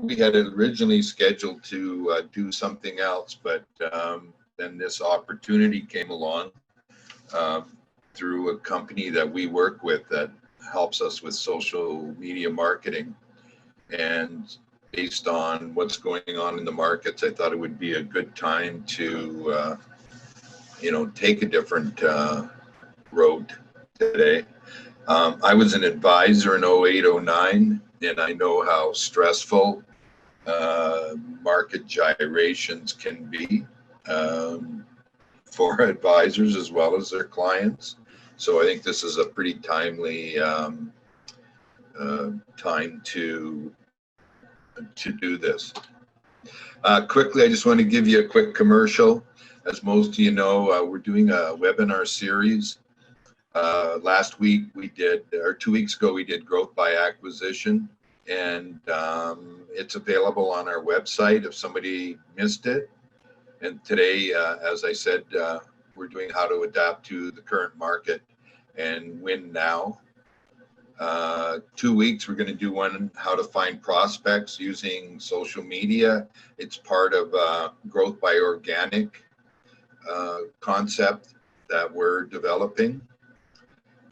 we had originally scheduled to do something else, but then this opportunity came along through a company that we work with that helps us with social media marketing. And based on what's going on in the markets, I thought it would be a good time to, take a different road today. I was an advisor in 08, 09, and I know how stressful market gyrations can be for advisors as well as their clients. So I think this is a pretty timely time to do this. Quickly, I just want to give you a quick commercial. As most of you know, we're doing a webinar series. Last week we did, or 2 weeks ago, we did growth by acquisition, and it's available on our website if somebody missed it. And today, as I said, we're doing how to adapt to the current market and win now. 2 weeks, we're going to do one, how to find prospects using social media. It's part of growth by organic concept that we're developing.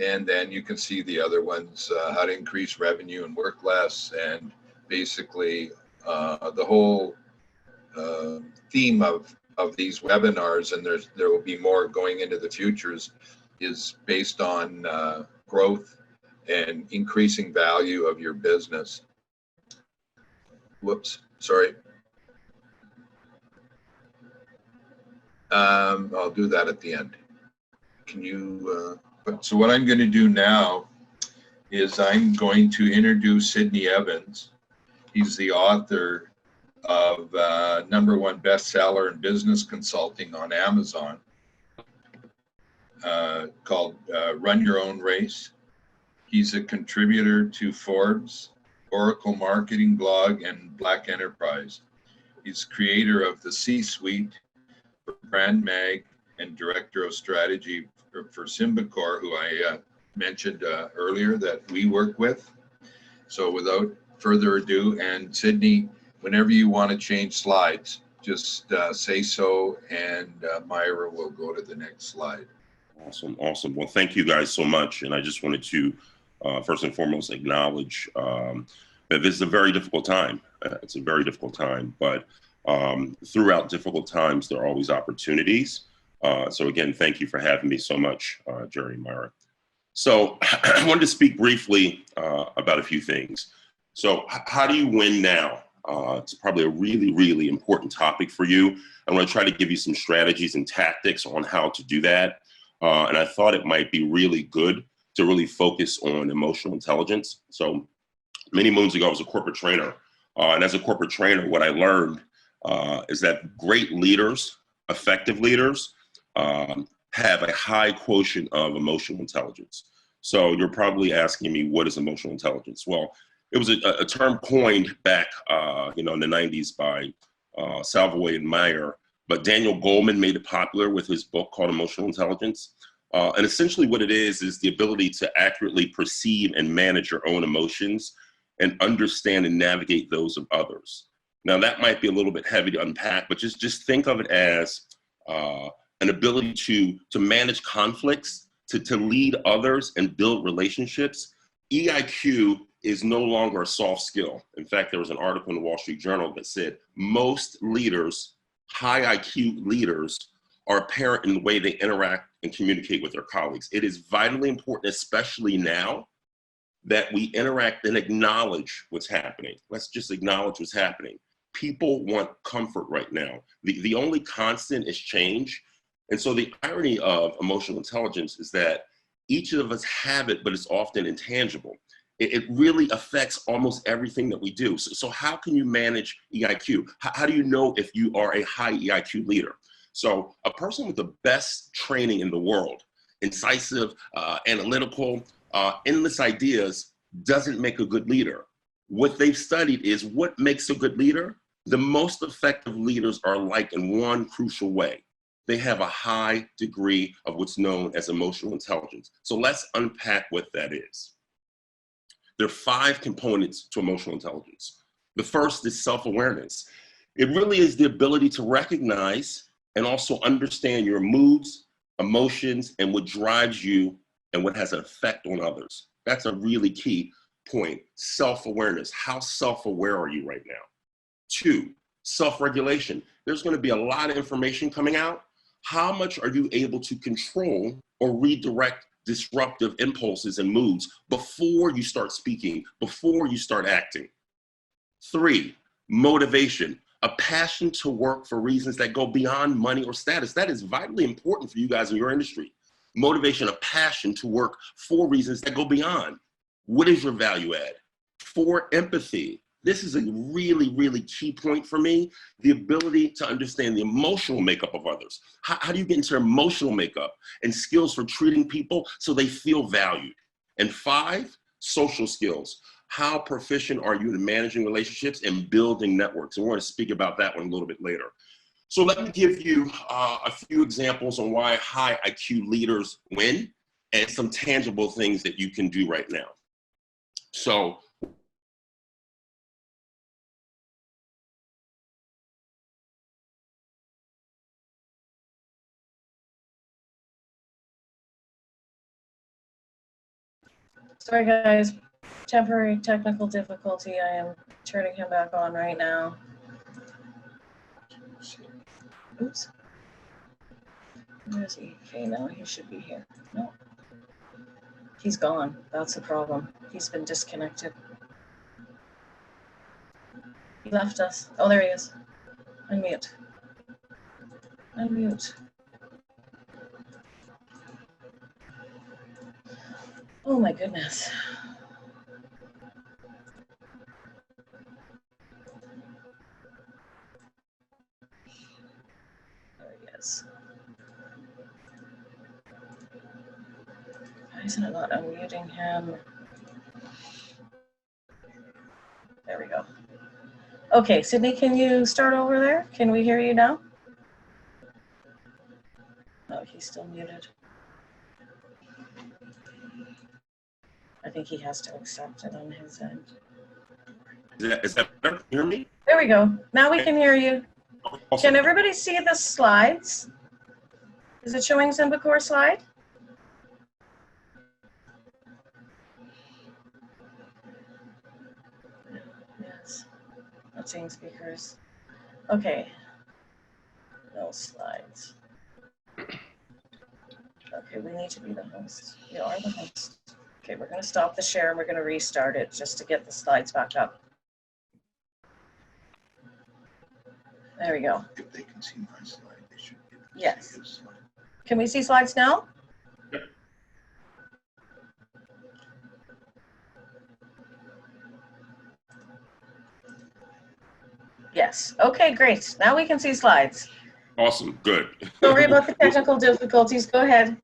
And then you can see the other ones, how to increase revenue and work less. And basically the whole theme of these webinars, and there will be more going into the futures, is based on growth and increasing value of your business. Whoops, sorry. I'll do that at the end. Can you, so what I'm going to do now is I'm going to introduce Sidney Evans. He's the author of #1 bestseller in business consulting on Amazon called Run Your Own Race. He's a contributor to Forbes, Oracle Marketing Blog, and Black Enterprise. He's creator of the C-Suite for Brand Mag and director of strategy for Symbicor, who I mentioned earlier that we work with. So without further ado, and Sidney, whenever you want to change slides, just say so, and Myra will go to the next slide. Awesome, awesome. Well, thank you guys so much. And I just wanted to first and foremost acknowledge that this is a very difficult time. It's a very difficult time, but throughout difficult times, there are always opportunities. So again, thank you for having me so much, Jerry and Myra. So I wanted to speak briefly about a few things. So how do you win now? It's probably a really, really important topic for you. I'm going to try to give you some strategies and tactics on how to do that. And I thought it might be really good to really focus on emotional intelligence. So many moons ago, I was a corporate trainer. And as a corporate trainer, what I learned is that great leaders, effective leaders, have a high quotient of emotional intelligence. So you're probably asking me, what is emotional intelligence? Well, it was a term coined back in the 90s by Salvaway and Meyer, but Daniel Goleman made it popular with his book called Emotional Intelligence. And essentially what it is the ability to accurately perceive and manage your own emotions and understand and navigate those of others. Now that might be a little bit heavy to unpack, but just think of it as an ability to manage conflicts, to lead others and build relationships. EIQ is no longer a soft skill. In fact, there was an article in the Wall Street Journal that said most leaders, high IQ leaders, are apparent in the way they interact and communicate with their colleagues. It is vitally important, especially now, that we interact and acknowledge what's happening. Let's just acknowledge what's happening. People want comfort right now. The only constant is change. And so the irony of emotional intelligence is that each of us have it, but it's often intangible. It really affects almost everything that we do. So how can you manage EIQ? How do you know if you are a high EIQ leader? So a person with the best training in the world, incisive, analytical, endless ideas, doesn't make a good leader. What they've studied is what makes a good leader. The most effective leaders are alike in one crucial way. They have a high degree of what's known as emotional intelligence. So let's unpack what that is. There are 5 components to emotional intelligence. The first is self-awareness. It really is the ability to recognize and also understand your moods, emotions, and what drives you and what has an effect on others. That's a really key point. Self-awareness. How self-aware are you right now? 2, self-regulation. There's going to be a lot of information coming out. How much are you able to control or redirect disruptive impulses and moods before you start speaking, before you start acting? 3, motivation. A passion to work for reasons that go beyond money or status. That is vitally important for you guys in your industry. Motivation, a passion to work for reasons that go beyond. What is your value add? 4, empathy. This is a really, really key point for me. The ability to understand the emotional makeup of others. How do you get into emotional makeup and skills for treating people so they feel valued? And 5, social skills. How proficient are you in managing relationships and building networks? And we're going to speak about that one a little bit later. So let me give you a few examples on why high IQ leaders win and some tangible things that you can do right now. So sorry guys, temporary technical difficulty. I am turning him back on right now. Oops. Where is he? Okay, now he should be here. No. He's gone. That's the problem. He's been disconnected. He left us. Oh, there he is. Unmute. Unmute. Oh my goodness. There he is. Why isn't it not unmuting him? There we go. Okay, Sydney, can you start over there? Can we hear you now? Oh, he's still muted. I think he has to accept it on his end. is that better? Can you hear me? There we go. Now we can hear you. Awesome. Can everybody see the slides? Is it showing Zimbabwe slide? Yes. Not seeing speakers. Okay. No slides. Okay, we need to be the host. We are the host. Okay, we're going to stop the share and we're going to restart it just to get the slides back up. There we go. If they can see my slide, they should be able to Yes. see his slide. Can we see slides now? Yes. Okay, great. Now we can see slides. Awesome. Good. Sorry about the technical difficulties. Go ahead.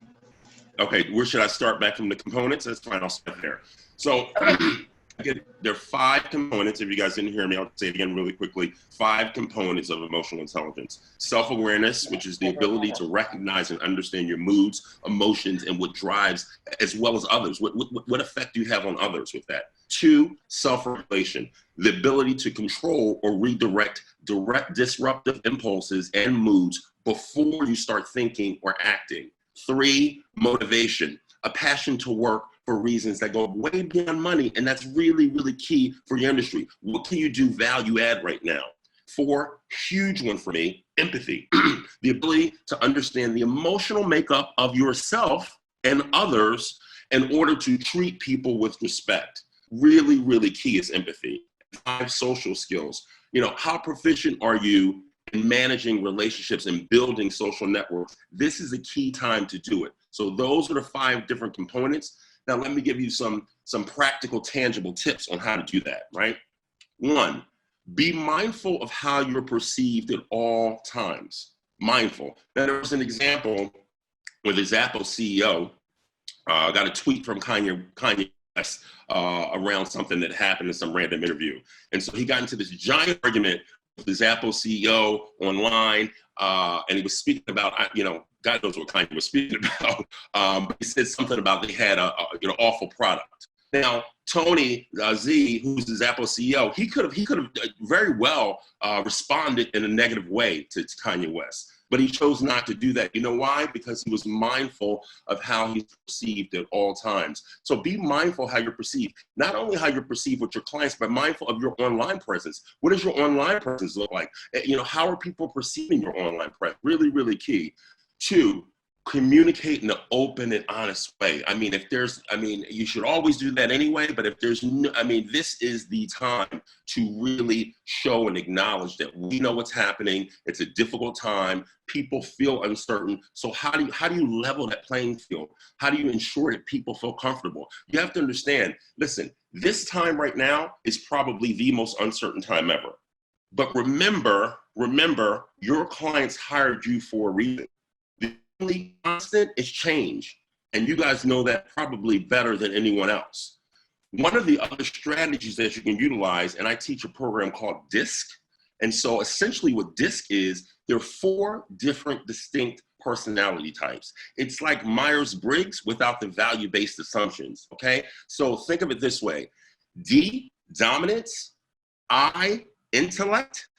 Okay, where should I start? Back from the components? That's fine, I'll start there. So again, there are 5 components. If you guys didn't hear me, I'll say it again really quickly. 5 components of emotional intelligence. Self-awareness, which is the ability to recognize and understand your moods, emotions, and what drives, as well as others. What effect do you have on others with that? 2, self-regulation, the ability to control or redirect disruptive impulses and moods before you start thinking or acting. 3, motivation, a passion to work for reasons that go way beyond money, and that's really, really key for your industry. What can you do value add right now? 4, huge one for me, empathy, the ability to understand the emotional makeup of yourself and others in order to treat people with respect. Really, really key is empathy. 5, social skills. You know, how proficient are you in managing relationships and building social networks? This is a key time to do it. So those are the 5 different components. Now let me give you some practical, tangible tips on how to do that, right? 1, be mindful of how you're perceived at all times. Mindful. Now there was an example where the Zappos CEO got a tweet from Kanye West around something that happened in some random interview. And so he got into this giant argument with the Zappos CEO online, and he was speaking about, you know, God knows what Kanye was speaking about. But he said something about they had a awful product. Now, Tony Z, who's the Zappos CEO, he could have very well responded in a negative way to Kanye West, but he chose not to do that. You know why? Because he was mindful of how he's perceived at all times. So be mindful how you're perceived. Not only how you're perceived with your clients, but mindful of your online presence. What does your online presence look like? You know, how are people perceiving your online presence? Really, really key. 2, communicate in an open and honest way. I mean, you should always do that anyway, but if there's no, this is the time to really show and acknowledge that we know what's happening. It's a difficult time. People feel uncertain. So how do you level that playing field? How do you ensure that people feel comfortable? You have to understand, listen, this time right now is probably the most uncertain time ever. But remember, your clients hired you for a reason. Constant is change, and you guys know that probably better than anyone else. One of the other strategies that you can utilize, and I teach a program called DISC, and so essentially what DISC is, there are 4 different distinct personality types. It's like Myers-Briggs without the value-based assumptions, okay? So think of it this way: D, dominance; I, intellect;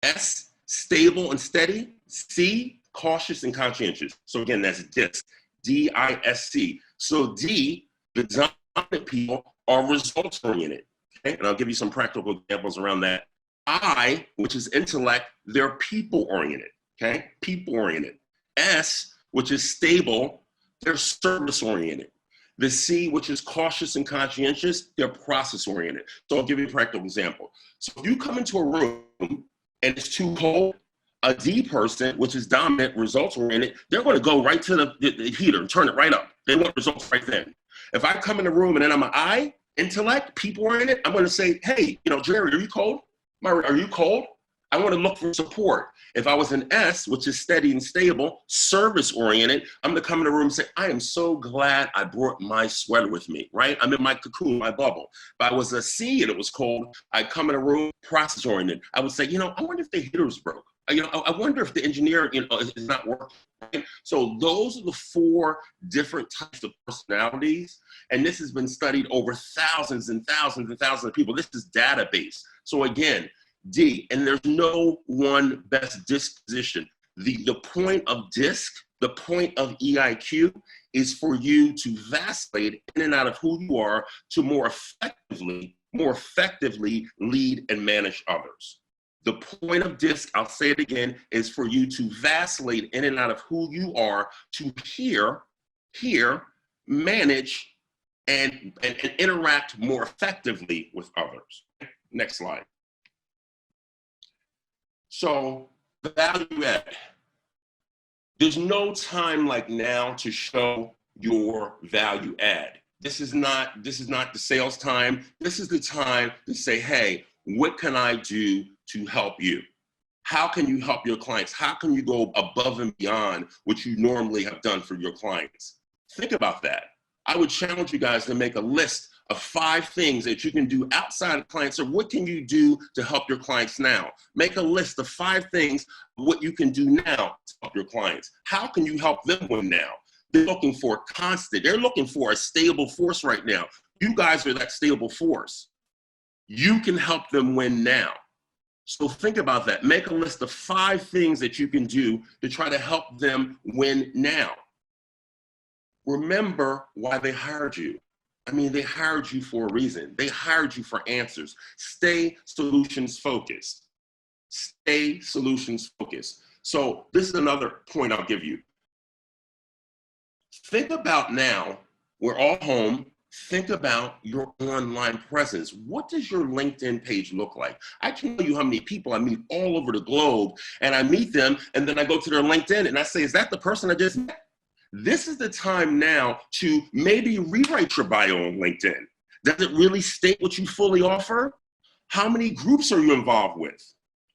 S, stable and steady; C, cautious and conscientious. So again, that's DISC, D-I-S-C. So D, the dominant people are results oriented. Okay? And I'll give you some practical examples around that. I, which is intellect, they're people oriented. Okay? People oriented. S, which is stable, they're service oriented. The C, which is cautious and conscientious, they're process oriented. So I'll give you a practical example. So if you come into a room and it's too cold, a D person, which is dominant, results oriented, they're going to go right to the heater and turn it right up. They want results right then. If I come in the room and then I'm an I, intellect, people oriented, I'm going to say, hey, Jerry, are you cold? Are you cold? I want to look for support. If I was an S, which is steady and stable, service oriented, I'm going to come in the room and say, I am so glad I brought my sweater with me, right? I'm in my cocoon, my bubble. If I was a C and it was cold, I'd come in a room, process oriented. I would say, I wonder if the heater's broke. I wonder if the engineer, is not working. Right? So those are the 4 different types of personalities. And this has been studied over thousands and thousands and thousands of people. This is database. So again, D, and there's no one best disposition. The point of DISC, the point of EIQ is for you to vacillate in and out of who you are to more effectively lead and manage others. The point of DISC, I'll say it again, is for you to vacillate in and out of who you are to hear, manage, and interact more effectively with others. Next slide. So the value add. There's no time like now to show your value add. This is not the sales time. This is the time to say, hey, what can I do to help you? How can you help your clients? How can you go above and beyond what you normally have done for your clients? Think about that. I would challenge you guys to make a list of 5 things that you can do outside of clients, or what can you do to help your clients now? Make a list of 5 things, what you can do now to help your clients. How can you help them win now? They're looking for constant. They're looking for a stable force right now. You guys are that stable force. You can help them win now. So think about that. Make a list of 5 things that you can do to try to help them win now. Remember why they hired you. They hired you for a reason. They hired you for answers. Stay solutions focused. Stay solutions focused. So this is another point I'll give you. Think about now, we're all home. Think about your online presence. What does your LinkedIn page look like? I can tell you how many people I meet all over the globe, and I meet them, and then I go to their LinkedIn and I say, is that the person I just met? This is the time now to maybe rewrite your bio on LinkedIn. Does it really state what you fully offer? How many groups are you involved with?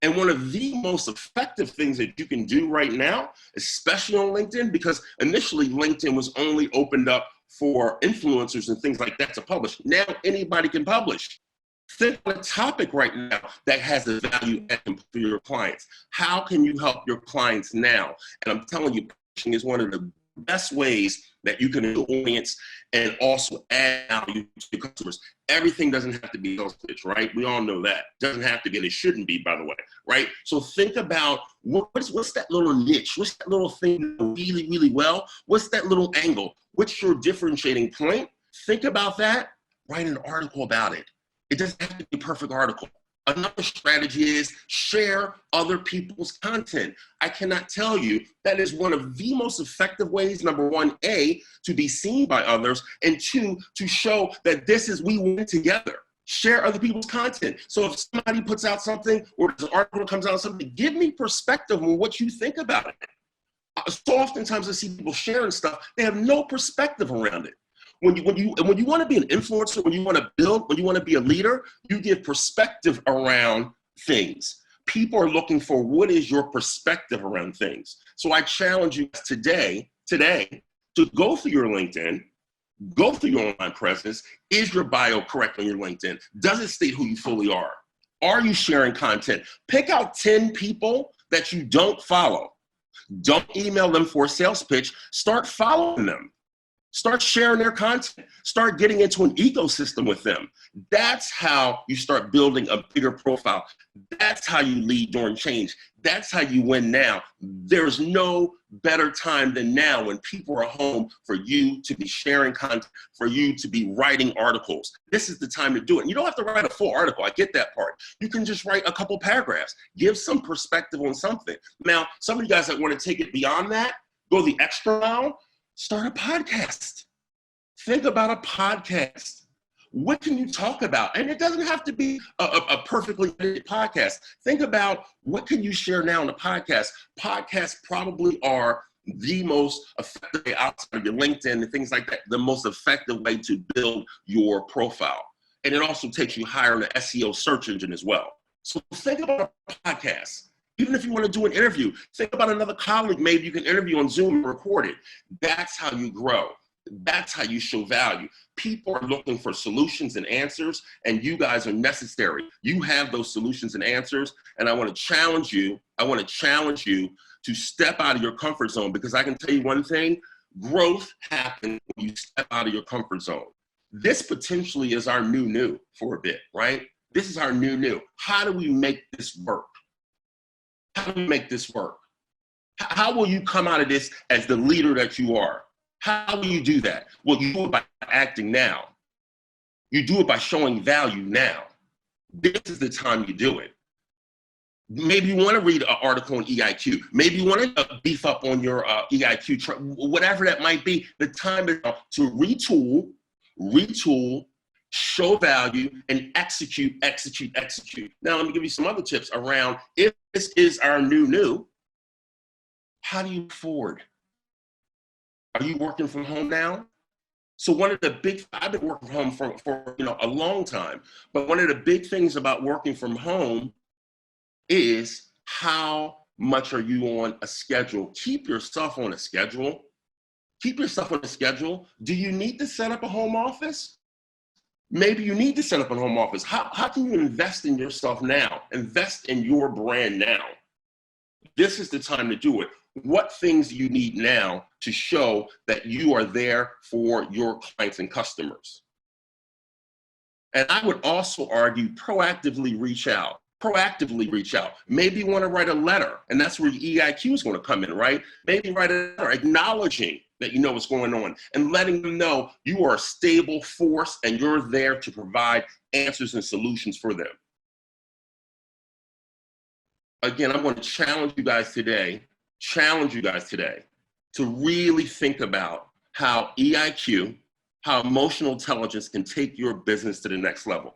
And one of the most effective things that you can do right now, especially on LinkedIn, because initially LinkedIn was only opened up for influencers and things like that to publish. Now anybody can publish. Think on a topic right now that has a value add for your clients. How can you help your clients now? And I'm telling you, publishing is one of the best ways that you can build audience and also add value to your customers. Everything doesn't have to be sales pitch, right? We all know that. Doesn't have to be, and it shouldn't be, by the way, right? So think about what's that little niche? What's that little thing really, really well? What's that little angle? What's your differentiating point? Think about that. Write an article about it. It doesn't have to be a perfect article. Another strategy is share other people's content. I cannot tell you that is one of the most effective ways, number one, A, to be seen by others, and two, to show that we win together. Share other people's content. So if somebody puts out something or there's an article comes out something, give me perspective on what you think about it. So oftentimes I see people sharing stuff, they have no perspective around it. When you want to be an influencer, when you want to build, when you want to be a leader, you give perspective around things. People are looking for what is your perspective around things. So I challenge you today to go through your LinkedIn, go through your online presence. Is your bio correct on your LinkedIn? Does it state who you fully are? Are you sharing content? Pick out 10 people that you don't follow. Don't email them for a sales pitch. Start following them. Start sharing their content. Start getting into an ecosystem with them. That's how you start building a bigger profile. That's how you lead during change. That's how you win now. There's no better time than now when people are home for you to be sharing content, for you to be writing articles. This is the time to do it. And you don't have to write a full article. I get that part. You can just write a couple paragraphs. Give some perspective on something. Now, some of you guys that want to take it beyond that, go the extra mile, start a podcast. Think about a podcast. What can you talk about? And it doesn't have to be a perfectly edited podcast. Think about what can you share now in a podcast. Podcasts probably are the most effective way outside of your LinkedIn and things like that, the most effective way to build your profile. And it also takes you higher in the SEO search engine as well. So think about a podcast. Even if you want to do an interview, think about another colleague maybe you can interview on Zoom and record it. That's how you grow. That's how you show value. People are looking for solutions and answers, and you guys are necessary. You have those solutions and answers, and I want to challenge you. To step out of your comfort zone, because I can tell you one thing, growth happens when you step out of your comfort zone. This potentially is our new for a bit, right? This is our new. How do we make this work? How do we make this work? How will you come out of this as the leader that you are? How will you do that? Well, you do it by acting now. You do it by showing value now. This is the time you do it. Maybe you want to read an article on EIQ. Maybe you want to beef up on your EIQ, whatever that might be. The time is to retool, show value, and execute. Now, let me give you some other tips around if this is our new, how do you move forward? Are you working from home now? So I've been working from home for a long time, but one of the big things about working from home is how much are you on a schedule? Keep yourself on a schedule. Do you need to set up a home office? Maybe you need to set up a home office. How can you invest in yourself now? Invest in your brand now. This is the time to do it. What things do you need now to show that you are there for your clients and customers? And I would also argue proactively reach out. Maybe you want to write a letter, and that's where your EIQ is going to come in, right? Maybe write a letter acknowledging that you know what's going on and letting them know you are a stable force and you're there to provide answers and solutions for them. Again, I'm going to challenge you guys today to really think about how EIQ, how emotional intelligence can take your business to the next level.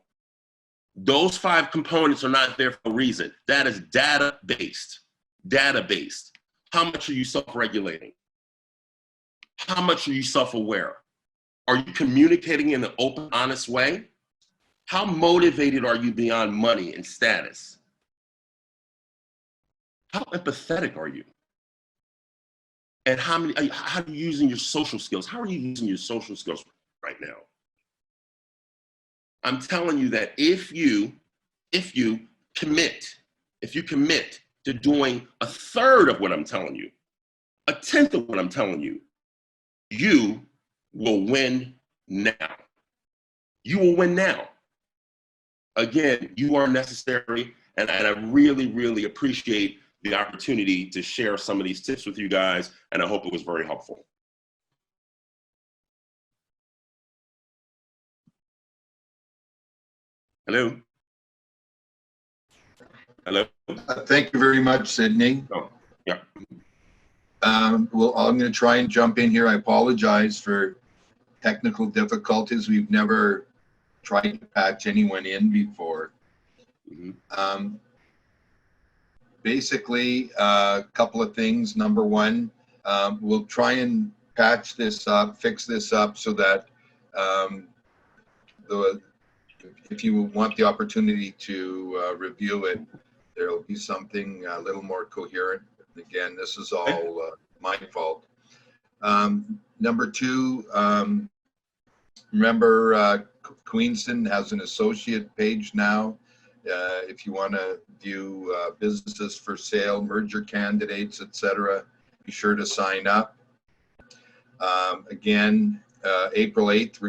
Those 5 components are not there for a reason. That is data-based. How much are you self-regulating? How much are you self-aware? Are you communicating in an open, honest way? How motivated are you beyond money and status? How empathetic are you? And how are you using your social skills? How are you using your social skills right now? I'm telling you that if you commit to doing a third of what I'm telling you, a tenth of what I'm telling you, you will win now. You will win now. Again, you are necessary, and I really, really appreciate the opportunity to share some of these tips with you guys, and I hope it was very helpful. Hello? Hello? Thank you very much, Sydney. Oh, yeah. Well, I'm going to try and jump in here. I apologize for technical difficulties. We've never tried to patch anyone in before. Mm-hmm. Basically, a couple of things. Number one, we'll try and patch this up, fix this up so that if you want the opportunity to review it, there'll be something a little more coherent. Again, this is all my fault. Number two, remember Queenston has an associate page now. If you want to view businesses for sale, merger candidates, etc., be sure to sign up. Again, April 8th,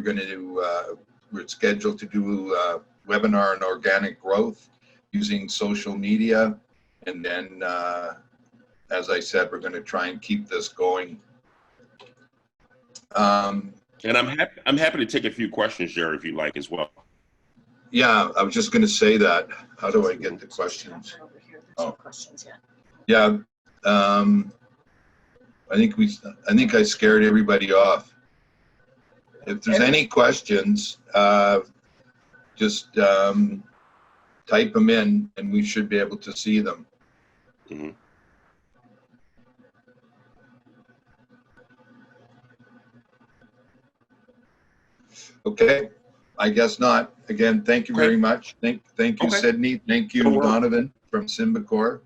we're scheduled to do a webinar on organic growth using social media. And then, as I said, we're going to try and keep this going. And I'm happy to take a few questions, Jerry, if you like as well. Yeah, I was just going to say that. How do I get the questions? Oh, questions, yeah. I think I scared everybody off. If there's any questions, just type them in, and we should be able to see them. Mm-hmm. Okay, I guess not. Again, thank you very much. Thank you, Okay. Sydney. Thank you, No worries. Donovan from Symbicor.